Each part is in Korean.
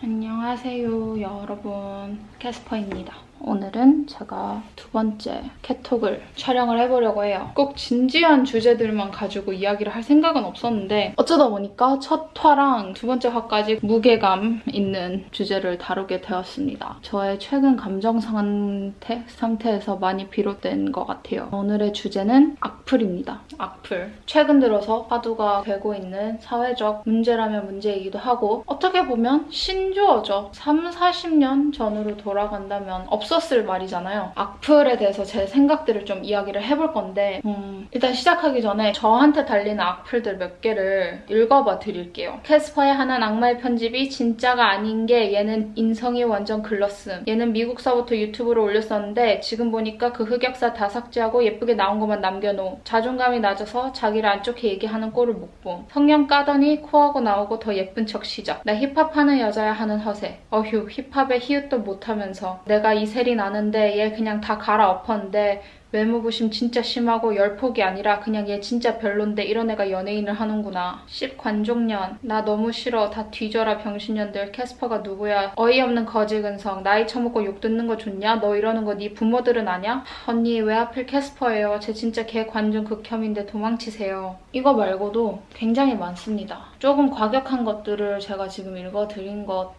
안녕하세요 여러분, 캐스퍼입니다. 오늘은 제가 두 번째 캣톡을 촬영을 해보려고 해요. 꼭 진지한 주제들만 가지고 이야기를 할 생각은 없었는데 어쩌다 보니까 첫 화랑 두 번째 화까지 무게감 있는 주제를 다루게 되었습니다. 저의 최근 감정 상태에서 많이 비롯된 것 같아요. 오늘의 주제는 악플입니다. 악플. 최근 들어서 화두가 되고 있는 사회적 문제라면 문제이기도 하고 어떻게 보면 신조어죠. 30-40년 전으로 돌아간다면 없었을 말이잖아요. 악플에 대해서 제 생각들을 좀 이야기를 해볼 건데 일단 시작하기 전에 저한테 달리는 악플들 몇 개를 읽어봐 드릴게요. 캐스퍼의 하나는 악마의 편집이 진짜가 아닌 게 얘는 인성이 완전 글렀음. 얘는 미국서부터 유튜브로 올렸었는데 지금 보니까 그 흑역사 다 삭제하고 예쁘게 나온 것만 남겨놓음. 자존감이 낮아서 자기를 안 좋게 얘기하는 꼴을 못 봄. 성냥 까더니 코하고 나오고 더 예쁜 척 시작. 나 힙합하는 여자야 하는 허세. 어휴, 힙합에 히읗도 못하면서 내가 이 셀이 나는데 얘 그냥 다 갈아엎었는데 외모 부심 진짜 심하고 열폭이 아니라 그냥 얘 진짜 별론데 이런 애가 연예인을 하는구나. 씹관종년. 나 너무 싫어. 다 뒤져라 병신년들. 캐스퍼가 누구야. 어이없는 거지근성. 나이 처먹고 욕 듣는 거 좋냐? 너 이러는 거 네 부모들은 아냐? 언니 왜 하필 캐스퍼예요? 쟤 진짜 개 관종 극혐인데 도망치세요. 이거 말고도 굉장히 많습니다. 조금 과격한 것들을 제가 지금 읽어드린 것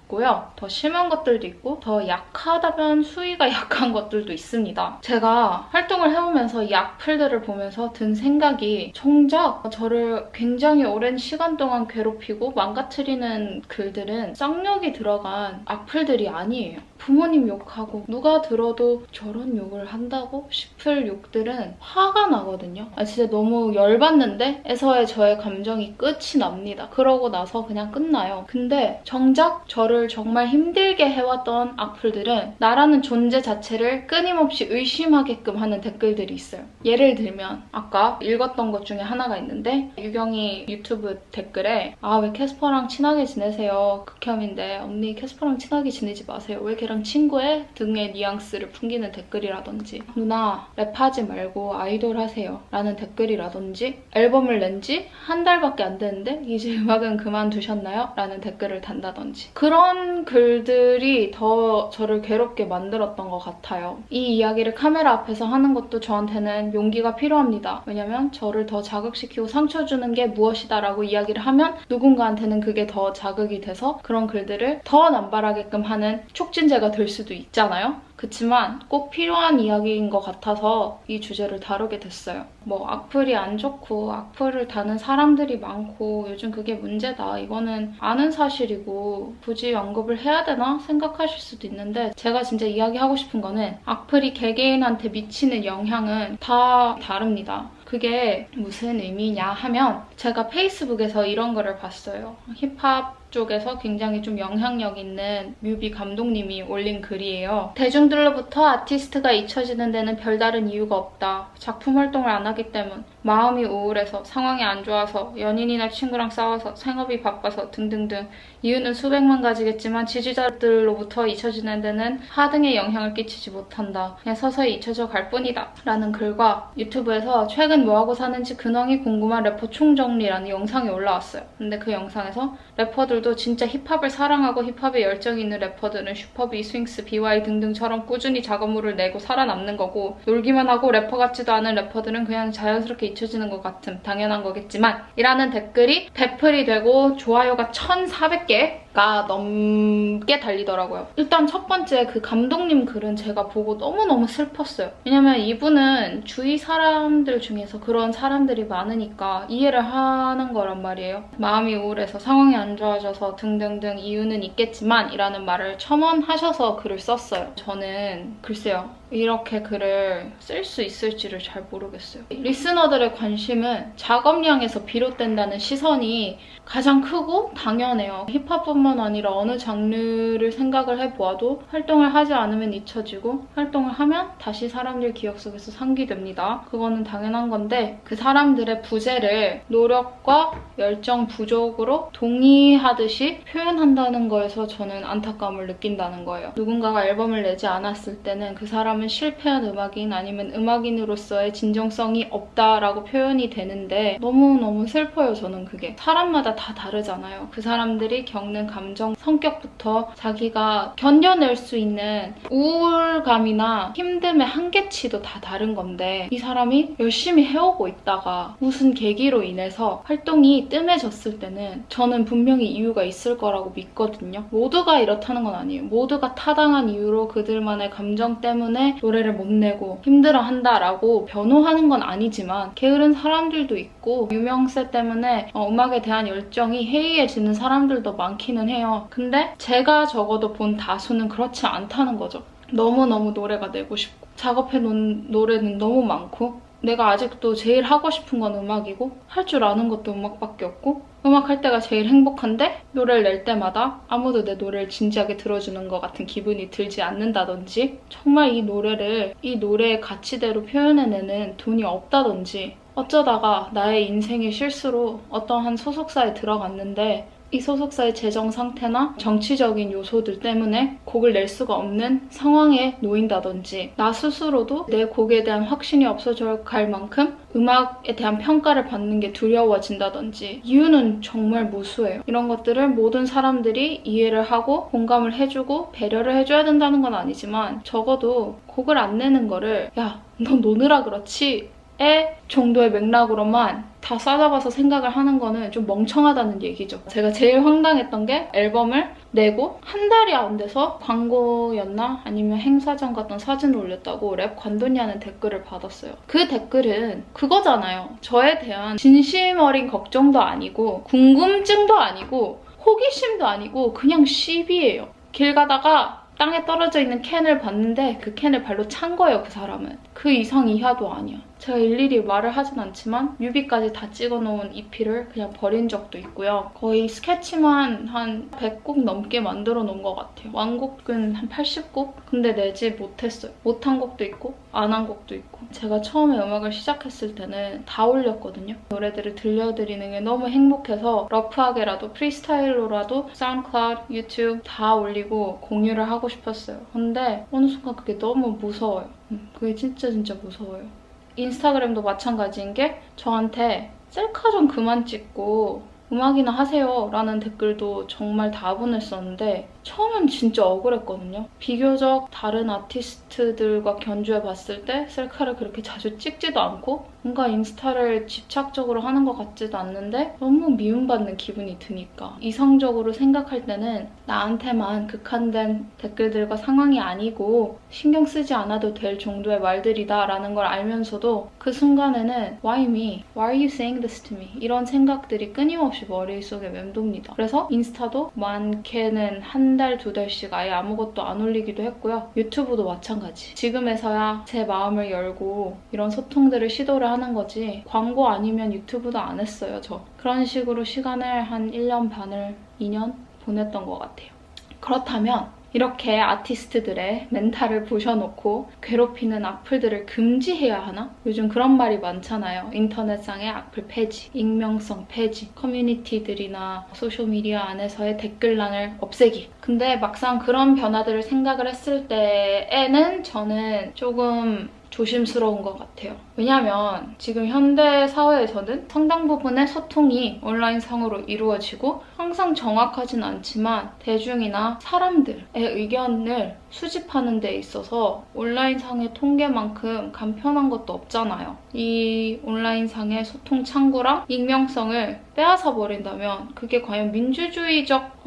고요. 더 심한 것들도 있고 더 약하다면 수위가 약한 것들도 있습니다. 제가 활동을 해보면서 이 악플들을 보면서 든 생각이 정작 저를 굉장히 오랜 시간 동안 괴롭히고 망가뜨리는 글들은 쌍욕이 들어간 악플들이 아니에요. 부모님 욕하고 누가 들어도 저런 욕을 한다고 싶을 욕들은 화가 나거든요. 진짜 너무 열받는데? 에서의 저의 감정이 끝이 납니다. 그러고 나서 그냥 끝나요. 근데 정작 저를 정말 힘들게 해왔던 악플들은 나라는 존재 자체를 끊임없이 의심하게끔 하는 댓글들이 있어요. 예를 들면 아까 읽었던 것 중에 하나가 있는데 유경이 유튜브 댓글에 왜 캐스퍼랑 친하게 지내세요? 극혐인데 언니 캐스퍼랑 친하게 지내지 마세요. 왜 걔랑 친구해? 등의 뉘앙스를 풍기는 댓글이라든지 누나 랩하지 말고 아이돌 하세요 라는 댓글이라든지 앨범을 낸 지 한 달밖에 안 됐는데 이제 음악은 그만두셨나요? 라는 댓글을 단다든지 그런 글들이 더 저를 괴롭게 만들었던 것 같아요. 이 이야기를 카메라 앞에서 하는 것도 저한테는 용기가 필요합니다. 왜냐면 저를 더 자극시키고 상처 주는 게 무엇이다 라고 이야기를 하면 누군가한테는 그게 더 자극이 돼서 그런 글들을 더 남발하게끔 하는 촉진제가 될 수도 있잖아요. 그치만 꼭 필요한 이야기인 것 같아서 이 주제를 다루게 됐어요. 악플이 안 좋고 악플을 다는 사람들이 많고 요즘 그게 문제다. 이거는 아는 사실이고 굳이 언급을 해야 되나 생각하실 수도 있는데 제가 진짜 이야기하고 싶은 거는 악플이 개개인한테 미치는 영향은 다 다릅니다. 그게 무슨 의미냐 하면 제가 페이스북에서 이런 거를 봤어요. 힙합 쪽에서 굉장히 좀 영향력 있는 뮤비 감독님이 올린 글이에요. 대중들로부터 아티스트가 잊혀지는 데는 별다른 이유가 없다. 작품 활동을 안 하기 때문, 마음이 우울해서, 상황이 안 좋아서, 연인이나 친구랑 싸워서, 생업이 바빠서 등등등 이유는 수백만 가지겠지만 지지자들로부터 잊혀지는 데는 하등의 영향을 끼치지 못한다. 그냥 서서히 잊혀져 갈 뿐이다. 라는 글과 유튜브에서 최근 뭐하고 사는지 근황이 궁금한 래퍼 총정리라는 영상이 올라왔어요. 근데 그 영상에서 래퍼들도 진짜 힙합을 사랑하고 힙합에 열정이 있는 래퍼들은 슈퍼비, 스윙스, BY 등등처럼 꾸준히 작업물을 내고 살아남는 거고 놀기만 하고 래퍼 같지도 않은 래퍼들은 그냥 자연스럽게 잊혀지는 것 같음. 당연한 거겠지만 이라는 댓글이 배플이 되고 좋아요가 1,400개가 넘게 달리더라고요. 일단 첫 번째 그 감독님 글은 제가 보고 너무너무 슬펐어요. 왜냐면 이분은 주위 사람들 중에서 그런 사람들이 많으니까 이해를 하는 거란 말이에요. 마음이 우울해서 상황이 안 좋아져서 등등등 이유는 있겠지만 이라는 말을 첨언하셔서 글을 썼어요. 저는 글쎄요. 이렇게 글을 쓸 수 있을지를 잘 모르겠어요. 리스너들의 관심은 작업량에서 비롯된다는 시선이 가장 크고 당연해요. 힙합뿐만 아니라 어느 장르를 생각을 해보아도 활동을 하지 않으면 잊혀지고 활동을 하면 다시 사람들 기억 속에서 상기됩니다. 그거는 당연한 건데 그 사람들의 부재를 노력과 열정 부족으로 동의하듯이 표현한다는 거에서 저는 안타까움을 느낀다는 거예요. 누군가가 앨범을 내지 않았을 때는 그 사람은 실패한 음악인 아니면 음악인으로서의 진정성이 없다라고 표현이 되는데 너무너무 슬퍼요. 저는 그게 사람마다 다 다르잖아요. 그 사람들이 겪는 감정, 성격부터 자기가 견뎌낼 수 있는 우울감이나 힘듦의 한계치도 다 다른 건데 이 사람이 열심히 해오고 있다가 무슨 계기로 인해서 활동이 뜸해졌을 때는 저는 분명히 이유가 있을 거라고 믿거든요. 모두가 이렇다는 건 아니에요. 모두가 타당한 이유로 그들만의 감정 때문에 노래를 못 내고 힘들어한다라고 변호하는 건 아니지만 게으른 사람들도 있고 유명세 때문에 음악에 대한 열정이 해이해지는 사람들도 많기는 해요. 근데 제가 적어도 본 다수는 그렇지 않다는 거죠. 너무너무 노래가 내고 싶고 작업해놓은 노래는 너무 많고 내가 아직도 제일 하고 싶은 건 음악이고 할 줄 아는 것도 음악밖에 없고 음악할 때가 제일 행복한데 노래를 낼 때마다 아무도 내 노래를 진지하게 들어주는 것 같은 기분이 들지 않는다든지 정말 이 노래의 가치대로 표현해내는 돈이 없다든지 어쩌다가 나의 인생의 실수로 어떠한 소속사에 들어갔는데 이 소속사의 재정 상태나 정치적인 요소들 때문에 곡을 낼 수가 없는 상황에 놓인다든지 나 스스로도 내 곡에 대한 확신이 없어져 갈 만큼 음악에 대한 평가를 받는 게 두려워진다든지 이유는 정말 무수해요. 이런 것들을 모든 사람들이 이해를 하고 공감을 해주고 배려를 해줘야 된다는 건 아니지만 적어도 곡을 안 내는 거를 야, 너 노느라 그렇지? 의 정도의 맥락으로만 다 싸잡아서 생각을 하는 거는 좀 멍청하다는 얘기죠. 제가 제일 황당했던 게 앨범을 내고 한 달이 안 돼서 광고였나 아니면 행사장 갔던 사진을 올렸다고 랩 관뒀냐는 댓글을 받았어요. 그 댓글은 그거잖아요. 저에 대한 진심 어린 걱정도 아니고 궁금증도 아니고 호기심도 아니고 그냥 시비예요. 길 가다가 땅에 떨어져 있는 캔을 봤는데 그 캔을 발로 찬 거예요, 그 사람은. 그 이상 이하도 아니야. 제가 일일이 말을 하진 않지만 뮤비까지 다 찍어놓은 EP를 그냥 버린 적도 있고요. 거의 스케치만 한 100곡 넘게 만들어 놓은 것 같아요. 완곡은 한 80곡? 근데 내지 못했어요. 못한 곡도 있고 안 한 곡도 있고. 제가 처음에 음악을 시작했을 때는 다 올렸거든요. 노래들을 들려드리는 게 너무 행복해서 러프하게라도 프리스타일로라도 사운드클라우드, 유튜브 다 올리고 공유를 하고 싶었어요. 근데 어느 순간 그게 너무 무서워요. 그게 진짜 무서워요. 인스타그램도 마찬가지인 게 저한테 셀카 좀 그만 찍고 음악이나 하세요 라는 댓글도 정말 다분했었는데 처음엔 진짜 억울했거든요. 비교적 다른 아티스트들과 견주해봤을 때 셀카를 그렇게 자주 찍지도 않고 뭔가 인스타를 집착적으로 하는 것 같지도 않는데 너무 미움받는 기분이 드니까 이성적으로 생각할 때는 나한테만 극한된 댓글들과 상황이 아니고 신경 쓰지 않아도 될 정도의 말들이다 라는 걸 알면서도 그 순간에는 Why me? Why are you saying this to me? 이런 생각들이 끊임없이 머릿속에 맴돕니다. 그래서 인스타도 많게는 한 달, 두 달씩 아예 아무것도 안 올리기도 했고요. 유튜브도 마찬가지. 지금에서야 제 마음을 열고 이런 소통들을 시도를 하는 거지 광고 아니면 유튜브도 안 했어요, 저. 그런 식으로 시간을 한 1년 반을 2년 보냈던 것 같아요. 그렇다면 이렇게 아티스트들의 멘탈을 부셔놓고 괴롭히는 악플들을 금지해야 하나? 요즘 그런 말이 많잖아요. 인터넷상의 악플 폐지, 익명성 폐지, 커뮤니티들이나 소셜미디어 안에서의 댓글란을 없애기. 근데 막상 그런 변화들을 생각을 했을 때에는 저는 조금 조심스러운 것 같아요. 왜냐면 지금 현대 사회에서는 상당 부분의 소통이 온라인상으로 이루어지고 항상 정확하진 않지만 대중이나 사람들의 의견을 수집하는 데 있어서 온라인상의 통계만큼 간편한 것도 없잖아요. 이 온라인상의 소통 창구랑 익명성을 빼앗아 버린다면 그게 과연 민주주의적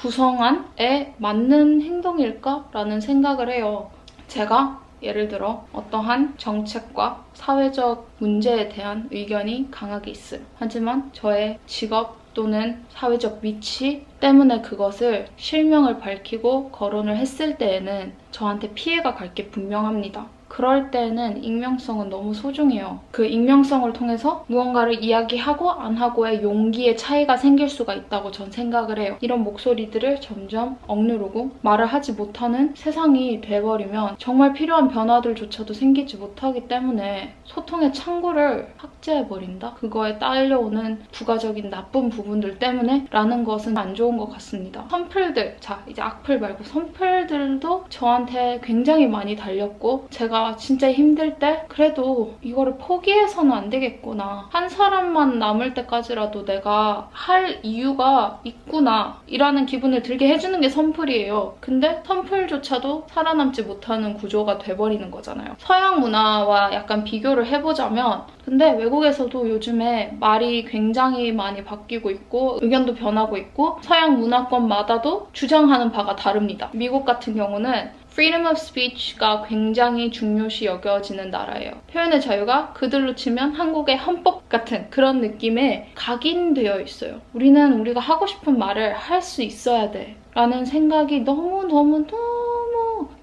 구성안에 맞는 행동일까라는 생각을 해요. 제가 예를 들어 어떠한 정책과 사회적 문제에 대한 의견이 강하게 있음. 하지만 저의 직업 또는 사회적 위치 때문에 그것을 실명을 밝히고 거론을 했을 때에는 저한테 피해가 갈 게 분명합니다. 그럴 때는 익명성은 너무 소중해요. 그 익명성을 통해서 무언가를 이야기하고 안 하고의 용기의 차이가 생길 수가 있다고 전 생각을 해요. 이런 목소리들을 점점 억누르고 말을 하지 못하는 세상이 돼버리면 정말 필요한 변화들조차도 생기지 못하기 때문에 소통의 창구를 삭제해버린다? 그거에 딸려오는 부가적인 나쁜 부분들 때문에 라는 것은 안 좋은 것 같습니다. 선플들, 자 이제 악플 말고 선플들도 저한테 굉장히 많이 달렸고 제가 내가 진짜 힘들 때 그래도 이거를 포기해서는 안 되겠구나. 한 사람만 남을 때까지라도 내가 할 이유가 있구나 이라는 기분을 들게 해주는 게 선풀이에요. 근데 선풀조차도 살아남지 못하는 구조가 돼버리는 거잖아요. 서양 문화와 약간 비교를 해보자면 근데 외국에서도 요즘에 말이 굉장히 많이 바뀌고 있고 의견도 변하고 있고 서양 문화권마다도 주장하는 바가 다릅니다. 미국 같은 경우는 freedom of speech가 굉장히 중요시 여겨지는 나라예요. 표현의 자유가 그들로 치면 한국의 헌법 같은 그런 느낌에 각인되어 있어요. 우리는 우리가 하고 싶은 말을 할 수 있어야 돼 라는 생각이 너무너무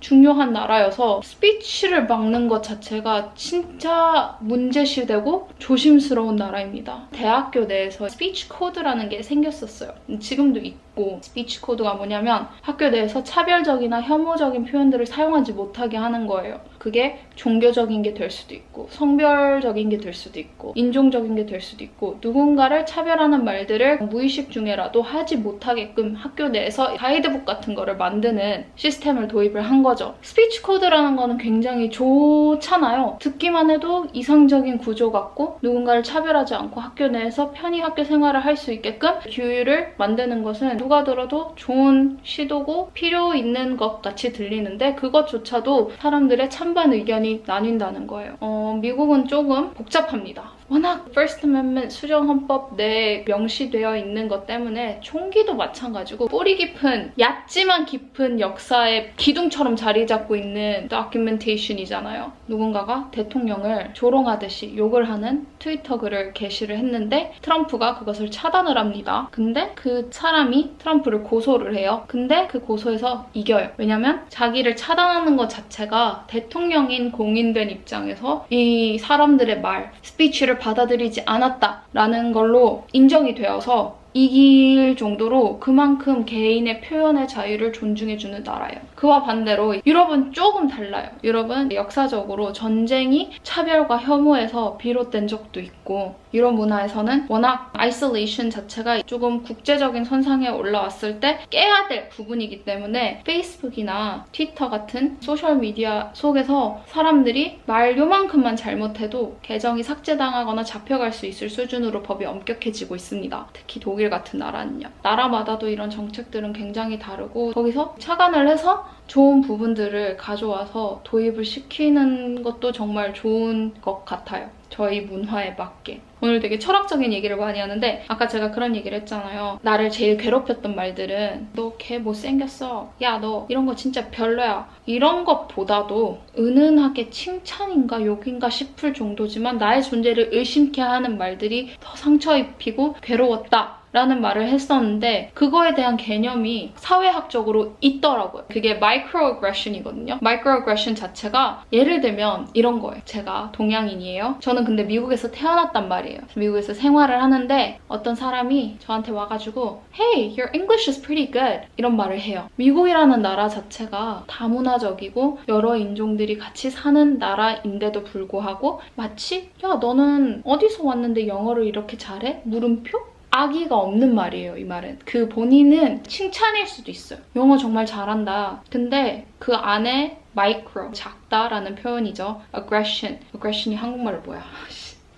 중요한 나라여서 스피치를 막는 것 자체가 진짜 문제시되고 조심스러운 나라입니다. 대학교 내에서 스피치 코드라는 게 생겼었어요. 지금도 있고 스피치 코드가 뭐냐면 학교 내에서 차별적이나 혐오적인 표현들을 사용하지 못하게 하는 거예요. 그게 종교적인 게 될 수도 있고 성별적인 게 될 수도 있고 인종적인 게 될 수도 있고 누군가를 차별하는 말들을 무의식 중에라도 하지 못하게끔 학교 내에서 가이드북 같은 거를 만드는 시스템을 도입을 한 거죠. 스피치 코드라는 거는 굉장히 좋잖아요. 듣기만 해도 이상적인 구조 같고 누군가를 차별하지 않고 학교 내에서 편히 학교 생활을 할 수 있게끔 규율을 만드는 것은 누가 들어도 좋은 시도고 필요 있는 것 같이 들리는데 그것조차도 사람들의 찬반 의견이 나뉜다는 거예요. 미국은 조금 복잡합니다. 워낙 First Amendment 수정헌법 내에 명시되어 있는 것 때문에 총기도 마찬가지고 뿌리 깊은 얕지만 깊은 역사의 기둥처럼 자리 잡고 있는 documentation이잖아요. 누군가가 대통령을 조롱하듯이 욕을 하는 트위터 글을 게시를 했는데 트럼프가 그것을 차단을 합니다. 근데 그 사람이 트럼프를 고소를 해요. 근데 그 고소에서 이겨요. 왜냐면 자기를 차단하는 것 자체가 대통령인 공인된 입장에서 이 사람들의 말, 스피치를 받아들이지 않았다라는 걸로 인정이 되어서 이길 정도로 그만큼 개인의 표현의 자유를 존중해주는 나라예요. 그와 반대로 유럽은 조금 달라요. 유럽은 역사적으로 전쟁이 차별과 혐오에서 비롯된 적도 있고 유럽 문화에서는 워낙 아이솔레이션 자체가 조금 국제적인 선상에 올라왔을 때 깨야 될 부분이기 때문에 페이스북이나 트위터 같은 소셜미디어 속에서 사람들이 말 요만큼만 잘못해도 계정이 삭제당하거나 잡혀갈 수 있을 수준으로 법이 엄격해지고 있습니다. 특히 독일 같은 나라는요. 나라마다도 이런 정책들은 굉장히 다르고 거기서 착안을 해서 좋은 부분들을 가져와서 도입을 시키는 것도 정말 좋은 것 같아요. 저희 문화에 맞게. 오늘 되게 철학적인 얘기를 많이 하는데 아까 제가 그런 얘기를 했잖아요. 나를 제일 괴롭혔던 말들은 너 걔 못생겼어. 야, 너 이런 거 진짜 별로야. 이런 것보다도 은은하게 칭찬인가 욕인가 싶을 정도지만 나의 존재를 의심케 하는 말들이 더 상처 입히고 괴로웠다. 라는 말을 했었는데 그거에 대한 개념이 사회학적으로 있더라고요. 그게 마이크로어그레션이거든요. 마이크로어그레션 자체가 예를 들면 이런 거예요. 제가 동양인이에요. 저는 근데 미국에서 태어났단 말이에요. 미국에서 생활을 하는데 어떤 사람이 저한테 와가지고 Hey, your English is pretty good 이런 말을 해요. 미국이라는 나라 자체가 다문화적이고 여러 인종들이 같이 사는 나라인데도 불구하고 마치 야, 너는 어디서 왔는데 영어를 이렇게 잘해? 물음표? 악의가 없는 말이에요, 이 말은. 그 본인은 칭찬일 수도 있어요. 영어 정말 잘한다. 근데 그 안에 micro, 작다라는 표현이죠. aggression. aggression이 한국말로 뭐야?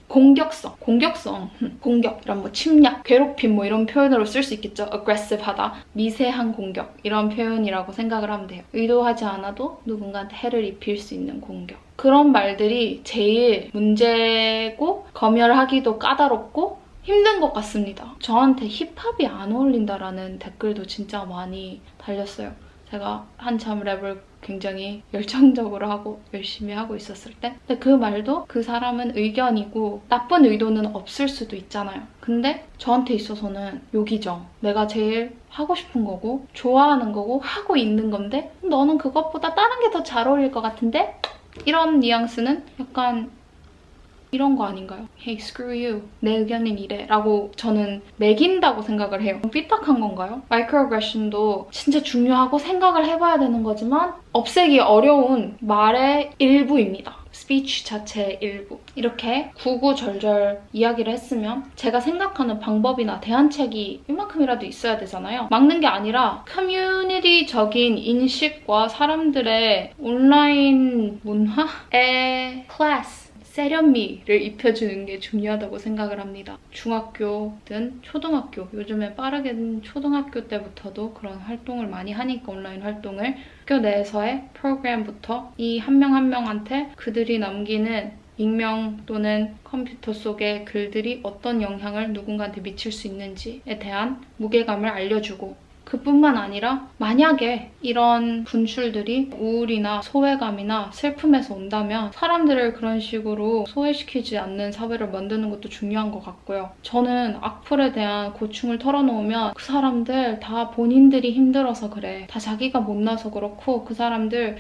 공격, 공격, 이런 뭐 침략, 괴롭힘 뭐 이런 표현으로 쓸 수 있겠죠. aggressive하다, 미세한 공격 이런 표현이라고 생각을 하면 돼요. 의도하지 않아도 누군가한테 해를 입힐 수 있는 공격. 그런 말들이 제일 문제고 검열하기도 까다롭고 힘든 것 같습니다. 저한테 힙합이 안 어울린다라는 댓글도 진짜 많이 달렸어요. 제가 한참 랩을 굉장히 열정적으로 하고 열심히 하고 있었을 때. 근데 그 말도 그 사람은 의견이고 나쁜 의도는 없을 수도 있잖아요. 근데 저한테 있어서는 욕이죠. 내가 제일 하고 싶은 거고 좋아하는 거고 하고 있는 건데 너는 그것보다 다른 게 더 잘 어울릴 것 같은데? 이런 뉘앙스는 약간 이런 거 아닌가요? Hey, screw you. 내 의견은 이래. 라고 저는 매긴다고 생각을 해요. 삐딱한 건가요? 마이크로어그레션도 진짜 중요하고 생각을 해봐야 되는 거지만 없애기 어려운 말의 일부입니다. 스피치 자체의 일부. 이렇게 구구절절 이야기를 했으면 제가 생각하는 방법이나 대안책이 이만큼이라도 있어야 되잖아요. 막는 게 아니라 커뮤니티적인 인식과 사람들의 온라인 문화의 클래스, 세련미를 입혀주는 게 중요하다고 생각을 합니다. 중학교든 초등학교, 요즘에 빠르게는 초등학교 때부터도 그런 활동을 많이 하니까 온라인 활동을 학교 내에서의 프로그램부터 이 한 명 한 명한테 그들이 남기는 익명 또는 컴퓨터 속의 글들이 어떤 영향을 누군가한테 미칠 수 있는지에 대한 무게감을 알려주고 그뿐만 아니라 만약에 이런 분출들이 우울이나 소외감이나 슬픔에서 온다면 사람들을 그런 식으로 소외시키지 않는 사회를 만드는 것도 중요한 것 같고요. 저는 악플에 대한 고충을 털어놓으면 그 사람들 다 본인들이 힘들어서 그래. 다 자기가 못나서 그렇고 그 사람들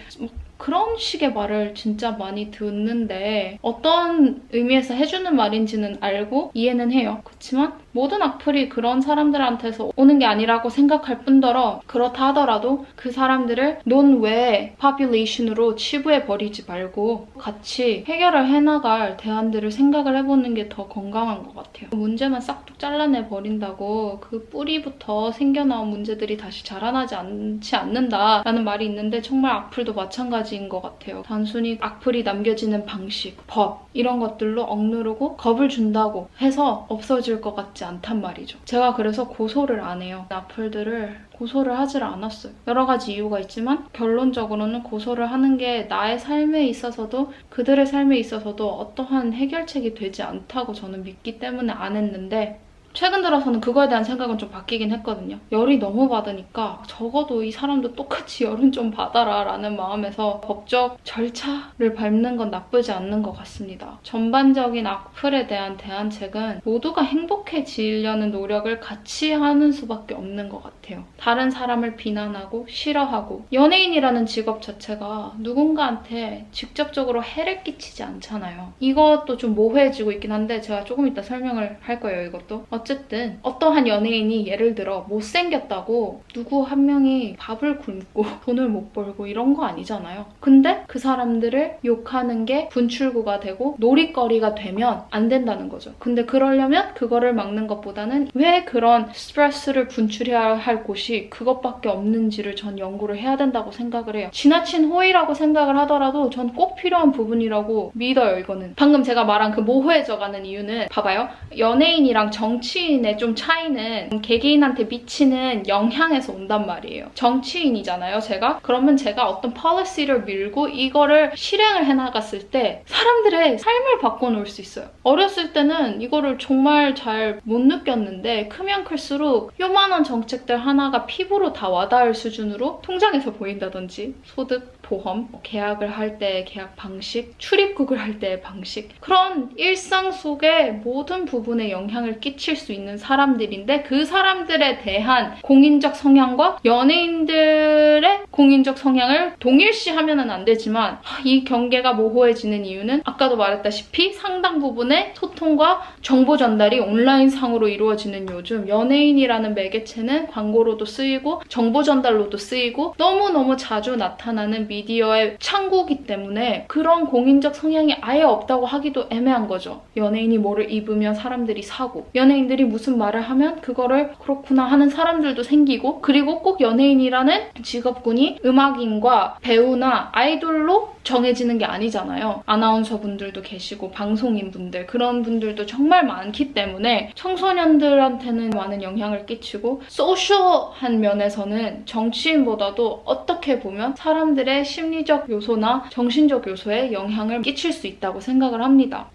그런 식의 말을 진짜 많이 듣는데 어떤 의미에서 해주는 말인지는 알고 이해는 해요. 그렇지만 모든 악플이 그런 사람들한테서 오는 게 아니라고 생각할 뿐더러 그렇다 하더라도 그 사람들을 논외 population으로 치부해버리지 말고 같이 해결을 해나갈 대안들을 생각을 해보는 게 더 건강한 것 같아요. 문제만 싹둑 잘라내버린다고 그 뿌리부터 생겨나온 문제들이 다시 자라나지 않지 않는다라는 말이 있는데 정말 악플도 마찬가지인 것 같아요. 단순히 악플이 남겨지는 방식, 법 이런 것들로 억누르고 겁을 준다고 해서 없어질 것 같지 않단 말이죠. 제가 그래서 고소를 안 해요. 악플들을 고소를 하질 않았어요. 여러 가지 이유가 있지만 결론적으로는 고소를 하는 게 나의 삶에 있어서도 그들의 삶에 있어서도 어떠한 해결책이 되지 않다고 저는 믿기 때문에 안 했는데 최근 들어서는 그거에 대한 생각은 좀 바뀌긴 했거든요. 열이 너무 받으니까 적어도 이 사람도 똑같이 열은 좀 받아라 라는 마음에서 법적 절차를 밟는 건 나쁘지 않는 것 같습니다. 전반적인 악플에 대한 대안책은 모두가 행복해지려는 노력을 같이 하는 수밖에 없는 것 같아요. 다른 사람을 비난하고 싫어하고 연예인이라는 직업 자체가 누군가한테 직접적으로 해를 끼치지 않잖아요. 이것도 좀 모호해지고 있긴 한데 제가 조금 이따 설명을 할 거예요, 이것도. 어쨌든 어떠한 연예인이 예를 들어 못생겼다고 누구 한 명이 밥을 굶고 돈을 못 벌고 이런 거 아니잖아요. 근데 그 사람들을 욕하는 게 분출구가 되고 놀이거리가 되면 안 된다는 거죠. 근데 그러려면 그거를 막는 것보다는 왜 그런 스트레스를 분출해야 할 곳이 그것밖에 없는지를 전 연구를 해야 된다고 생각을 해요. 지나친 호의라고 생각을 하더라도 전 꼭 필요한 부분이라고 믿어요, 이거는. 방금 제가 말한 그 모호해져가는 이유는 봐봐요. 연예인이랑 정치인의 좀 차이는 개개인한테 미치는 영향에서 온단 말이에요. 정치인이잖아요, 제가. 그러면 제가 어떤 policy를 밀고 이거를 실행을 해나갔을 때 사람들의 삶을 바꿔놓을 수 있어요. 어렸을 때는 이거를 정말 잘 못 느꼈는데 크면 클수록 요만한 정책들 하나가 피부로 다 와닿을 수준으로 통장에서 보인다든지 소득, 보험, 계약을 할 때의 계약 방식, 출입국을 할 때의 방식 그런 일상 속의 모든 부분에 영향을 끼칠 수 있는 사람들인데 그 사람들에 대한 공인적 성향과 연예인들의 공인적 성향을 동일시하면은 안 되지만 이 경계가 모호해지는 이유는 아까도 말했다시피 상당 부분의 소통과 정보 전달이 온라인상으로 이루어지는 요즘 연예인이라는 매개체는 광고로도 쓰이고 정보 전달로도 쓰이고 너무너무 자주 나타나는 미디어의 창구기 때문에 그런 공인적 성향이 아예 없다고 하기도 애매한 거죠. 연예인이 뭐를 입으면 사람들이 사고 연예인들이 무슨 말을 하면 그거를 그렇구나 하는 사람들도 생기고 그리고 꼭 연예인이라는 직업군이 음악인과 배우나 아이돌로 정해지는 게 아니잖아요. 아나운서 분들도 계시고 방송인 분들 그런 분들도 정말 많기 때문에 청소년들한테는 많은 영향을 끼치고 소셜한 면에서는 정치인보다도 어떻게 보면 사람들의 심리적 요소나 정신적 요소에 영향을 끼칠 수 있다고 생각을 합니다.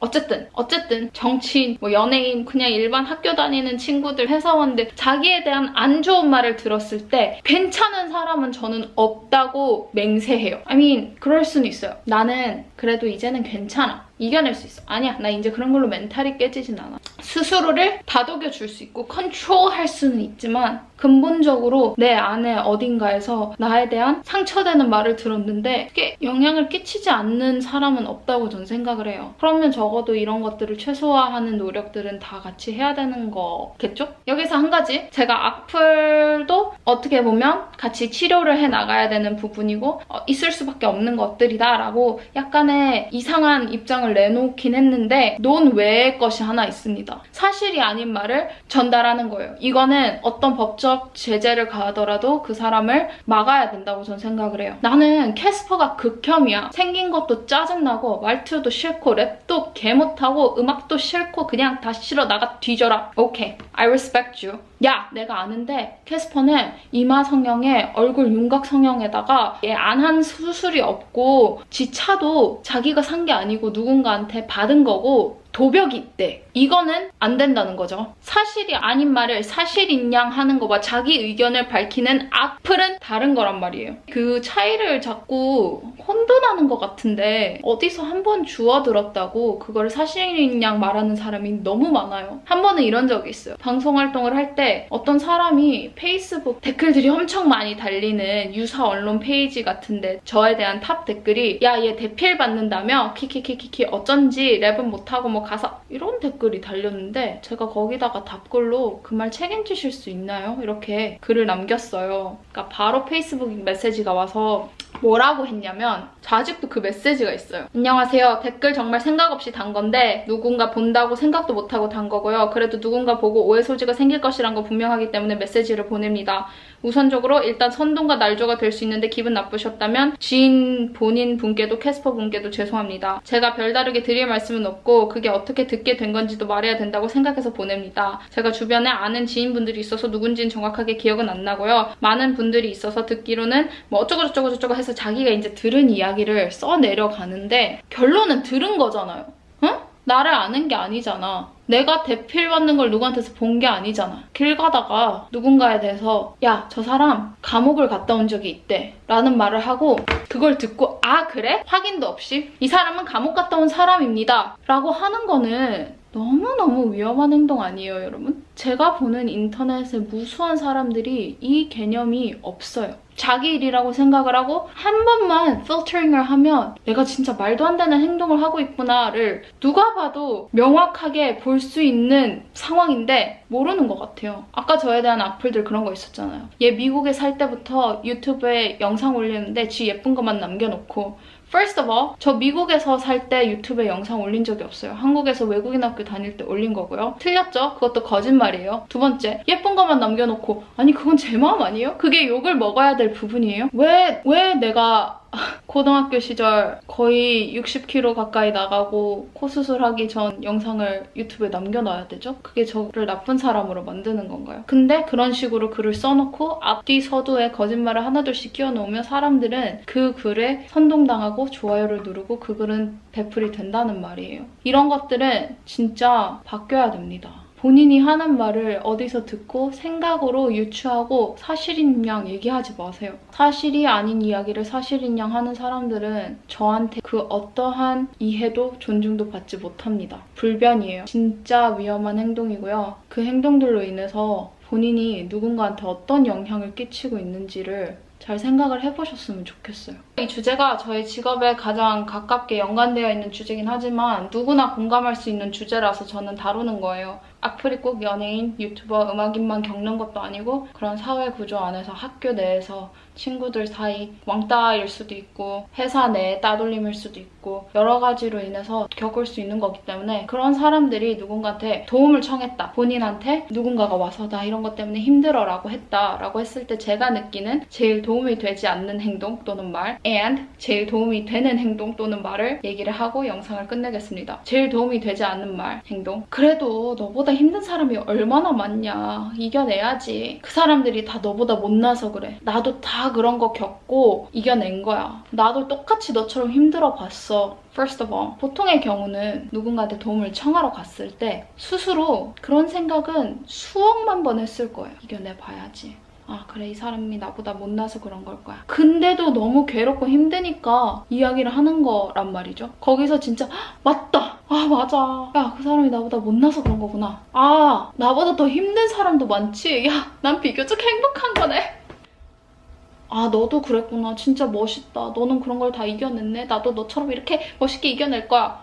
어쨌든 정치인, 연예인, 그냥 일반 학교 다니는 친구들, 회사원들 자기에 대한 안 좋은 말을 들었을 때 괜찮은 사람은 저는 없다고 맹세해요. 그럴 수는 있어요. 나는 그래도 이제는 괜찮아. 이겨낼 수 있어. 아니야, 나 이제 그런 걸로 멘탈이 깨지진 않아. 스스로를 다독여 줄 수 있고 컨트롤할 수는 있지만 근본적으로 내 안에 어딘가에서 나에 대한 상처되는 말을 들었는데 그게 영향을 끼치지 않는 사람은 없다고 전 생각을 해요. 그러면 적어도 이런 것들을 최소화하는 노력들은 다 같이 해야 되는 거겠죠? 여기서 한 가지, 제가 악플도 어떻게 보면 같이 치료를 해나가야 되는 부분이고 있을 수밖에 없는 것들이다 라고 약간의 이상한 입장을 입장을 내놓긴 했는데 논외의 것이 하나 있습니다. 사실이 아닌 말을 전달하는 거예요. 이거는 어떤 법적 제재를 가하더라도 그 사람을 막아야 된다고 전 생각을 해요. 나는 캐스퍼가 극혐이야. 생긴 것도 짜증나고 말투도 싫고 랩도 개 못하고 음악도 싫고 그냥 다 싫어. 나가 뒤져라. 오케이. I respect you. 야, 내가 아는데 캐스퍼는 이마 성형에 얼굴 윤곽 성형에다가 얘 안 한 수술이 없고 지 차도 자기가 산 게 아니고 누군가한테 받은 거고 도벽이 있대. 이거는 안 된다는 거죠. 사실이 아닌 말을 사실인 양 하는 거와 자기 의견을 밝히는 악플은 다른 거란 말이에요. 그 차이를 자꾸 혼돈하는 것 같은데 어디서 한 번 주워 들었다고 그걸 사실인 양 말하는 사람이 너무 많아요. 한 번은 이런 적이 있어요. 방송 활동을 할 때 어떤 사람이 페이스북 댓글들이 엄청 많이 달리는 유사 언론 페이지 같은데 저에 대한 탑 댓글이 야, 얘 대필 받는다며 키키키키키 어쩐지 랩은 못하고 뭐 가사 이런 댓글이 달렸는데 제가 거기다가 답글로 그 말 책임지실 수 있나요? 이렇게 글을 남겼어요. 그러니까 바로 페이스북 메시지가 와서 뭐라고 했냐면 저 아직도 그 메시지가 있어요. 안녕하세요. 댓글 정말 생각 없이 단 건데 누군가 본다고 생각도 못하고 단 거고요. 그래도 누군가 보고 오해 소지가 생길 것이란 거 분명하기 때문에 메시지를 보냅니다. 우선적으로 일단 선동과 날조가 될 수 있는데 기분 나쁘셨다면 지인 본인 분께도 캐스퍼 분께도 죄송합니다. 제가 별다르게 드릴 말씀은 없고 그게 어떻게 듣게 된 건지도 말해야 된다고 생각해서 보냅니다. 제가 주변에 아는 지인분들이 있어서 누군지는 정확하게 기억은 안 나고요. 많은 분들이 있어서 듣기로는 뭐 어쩌고저쩌고 해서 자기가 이제 들은 이야기를 써내려가는데 결론은 들은 거잖아요. 응? 나를 아는 게 아니잖아. 내가 대필 받는 걸 누구한테서 본 게 아니잖아. 길 가다가 누군가에 대해서 야, 저 사람 감옥을 갔다 온 적이 있대 라는 말을 하고 그걸 듣고 아, 그래? 확인도 없이 이 사람은 감옥 갔다 온 사람입니다 라고 하는 거는 너무너무 위험한 행동 아니에요, 여러분? 제가 보는 인터넷의 무수한 사람들이 이 개념이 없어요. 자기 일이라고 생각을 하고 한 번만 필터링을 하면 내가 진짜 말도 안 되는 행동을 하고 있구나를 누가 봐도 명확하게 볼 수 있는 상황인데 모르는 것 같아요. 아까 저에 대한 악플들 그런 거 있었잖아요. 얘 미국에 살 때부터 유튜브에 영상 올리는데 지 예쁜 것만 남겨놓고 First of all, 저 미국에서 살 때 유튜브에 영상 올린 적이 없어요. 한국에서 외국인 학교 다닐 때 올린 거고요. 틀렸죠? 그것도 거짓말이에요. 두 번째, 예쁜 것만 남겨놓고 아니 그건 제 마음 아니에요? 그게 욕을 먹어야 될 부분이에요? 왜 내가 고등학교 시절 거의 60kg 가까이 나가고 코 수술하기 전 영상을 유튜브에 남겨놔야 되죠? 그게 저를 나쁜 사람으로 만드는 건가요? 근데 그런 식으로 글을 써놓고 앞뒤 서두에 거짓말을 하나둘씩 끼워놓으면 사람들은 그 글에 선동당하고 좋아요를 누르고 그 글은 배풀이 된다는 말이에요. 이런 것들은 진짜 바뀌어야 됩니다. 본인이 하는 말을 어디서 듣고 생각으로 유추하고 사실인 양 얘기하지 마세요. 사실이 아닌 이야기를 사실인 양 하는 사람들은 저한테 그 어떠한 이해도 존중도 받지 못합니다. 불변이에요. 진짜 위험한 행동이고요. 그 행동들로 인해서 본인이 누군가한테 어떤 영향을 끼치고 있는지를 잘 생각을 해보셨으면 좋겠어요. 이 주제가 저의 직업에 가장 가깝게 연관되어 있는 주제긴 하지만 누구나 공감할 수 있는 주제라서 저는 다루는 거예요. 악플이 꼭 연예인, 유튜버, 음악인만 겪는 것도 아니고 그런 사회 구조 안에서 학교 내에서 친구들 사이 왕따일 수도 있고 회사 내에 따돌림일 수도 있고 여러 가지로 인해서 겪을 수 있는 거기 때문에 그런 사람들이 누군가한테 도움을 청했다. 본인한테 누군가가 와서 나 이런 것 때문에 힘들어 라고 했다 라고 했을 때 제가 느끼는 제일 도움이 되지 않는 행동 또는 말 and 제일 도움이 되는 행동 또는 말을 얘기를 하고 영상을 끝내겠습니다. 제일 도움이 되지 않는 말, 행동. 그래도 너보다 힘든 사람이 얼마나 많냐. 이겨내야지. 그 사람들이 다 너보다 못나서 그래. 나도 다 그런 거 겪고 이겨낸 거야. 나도 똑같이 너처럼 힘들어 봤어. First of all, 보통의 경우는 누군가한테 도움을 청하러 갔을 때 스스로 그런 생각은 수억만 번 했을 거예요. 이겨내봐야지. 아, 그래, 이 사람이 나보다 못나서 그런 걸 거야. 근데도 너무 괴롭고 힘드니까 이야기를 하는 거란 말이죠. 거기서 진짜 맞다! 아, 맞아. 야, 그 사람이 나보다 못나서 그런 거구나. 아, 나보다 더 힘든 사람도 많지? 야, 난 비교적 행복한 거네. 아, 너도 그랬구나. 진짜 멋있다. 너는 그런 걸 다 이겨냈네. 나도 너처럼 이렇게 멋있게 이겨낼 거야.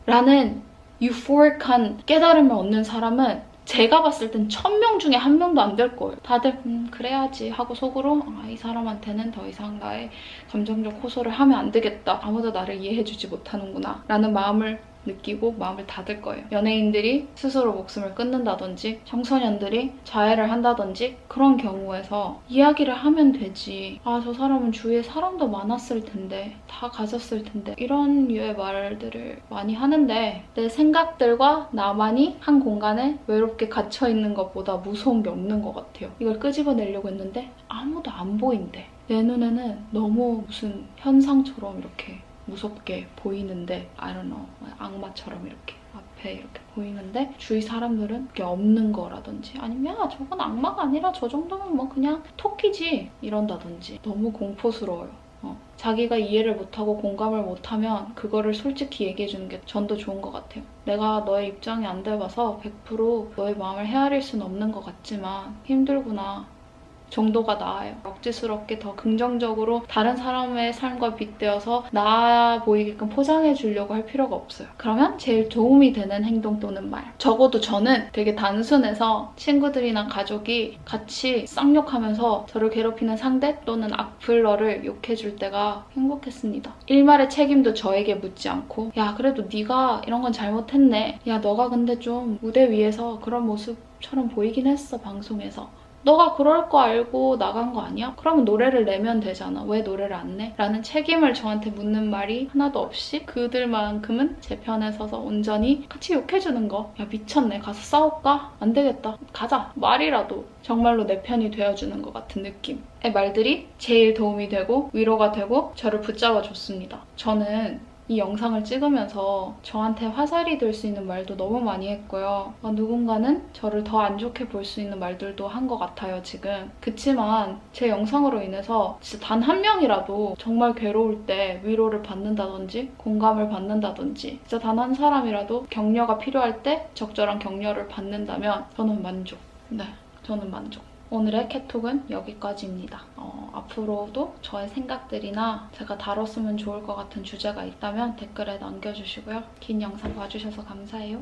라는 유포릭한 깨달음을 얻는 사람은 제가 봤을 땐 1000명 중에 1명도 안 될 거예요. 다들 그래야지 하고 속으로 이 사람한테는 더 이상 나의 감정적 호소를 하면 안 되겠다. 아무도 나를 이해해주지 못하는구나 라는 마음을 느끼고 마음을 닫을 거예요. 연예인들이 스스로 목숨을 끊는다든지 청소년들이 자해를 한다든지 그런 경우에서 이야기를 하면 되지. 저 사람은 주위에 사람도 많았을 텐데 다 가졌을 텐데 이런 류의 말들을 많이 하는데 내 생각들과 나만이 한 공간에 외롭게 갇혀있는 것보다 무서운 게 없는 것 같아요. 이걸 끄집어내려고 했는데 아무도 안 보인대. 내 눈에는 너무 무슨 현상처럼 이렇게 무섭게 보이는데 I don't know, 악마처럼 이렇게 앞에 이렇게 보이는데 주위 사람들은 그게 없는 거라든지 아니면 야 저건 악마가 아니라 저 정도면 뭐 그냥 토끼지 이런다든지 너무 공포스러워요. 자기가 이해를 못하고 공감을 못하면 그거를 솔직히 얘기해주는 게 전도 좋은 것 같아요. 내가 너의 입장이 안 돼봐서 100% 너의 마음을 헤아릴 수는 없는 것 같지만 힘들구나 정도가 나아요. 억지스럽게 더 긍정적으로 다른 사람의 삶과 빗대어서 나아 보이게끔 포장해 주려고 할 필요가 없어요. 그러면 제일 도움이 되는 행동 또는 말. 적어도 저는 되게 단순해서 친구들이나 가족이 같이 쌍욕하면서 저를 괴롭히는 상대 또는 악플러를 욕해줄 때가 행복했습니다. 일말의 책임도 저에게 묻지 않고 야 그래도 네가 이런 건 잘못했네. 야 너가 근데 좀 무대 위에서 그런 모습처럼 보이긴 했어 방송에서. 너가 그럴 거 알고 나간 거 아니야? 그러면 노래를 내면 되잖아. 왜 노래를 안 내? 라는 책임을 저한테 묻는 말이 하나도 없이 그들만큼은 제 편에 서서 온전히 같이 욕해주는 거. 야 미쳤네. 가서 싸울까? 안 되겠다. 가자. 말이라도 정말로 내 편이 되어주는 것 같은 느낌의 말들이 제일 도움이 되고 위로가 되고 저를 붙잡아줬습니다. 저는 이 영상을 찍으면서 저한테 화살이 될 수 있는 말도 너무 많이 했고요. 누군가는 저를 더 안 좋게 볼 수 있는 말들도 한 것 같아요, 지금. 그치만 제 영상으로 인해서 진짜 단 한 명이라도 정말 괴로울 때 위로를 받는다든지 공감을 받는다든지 진짜 단 한 사람이라도 격려가 필요할 때 적절한 격려를 받는다면 저는 만족. 네, 저는 만족. 오늘의 캣톡은 여기까지입니다. 앞으로도 저의 생각들이나 제가 다뤘으면 좋을 것 같은 주제가 있다면 댓글에 남겨주시고요. 긴 영상 봐주셔서 감사해요.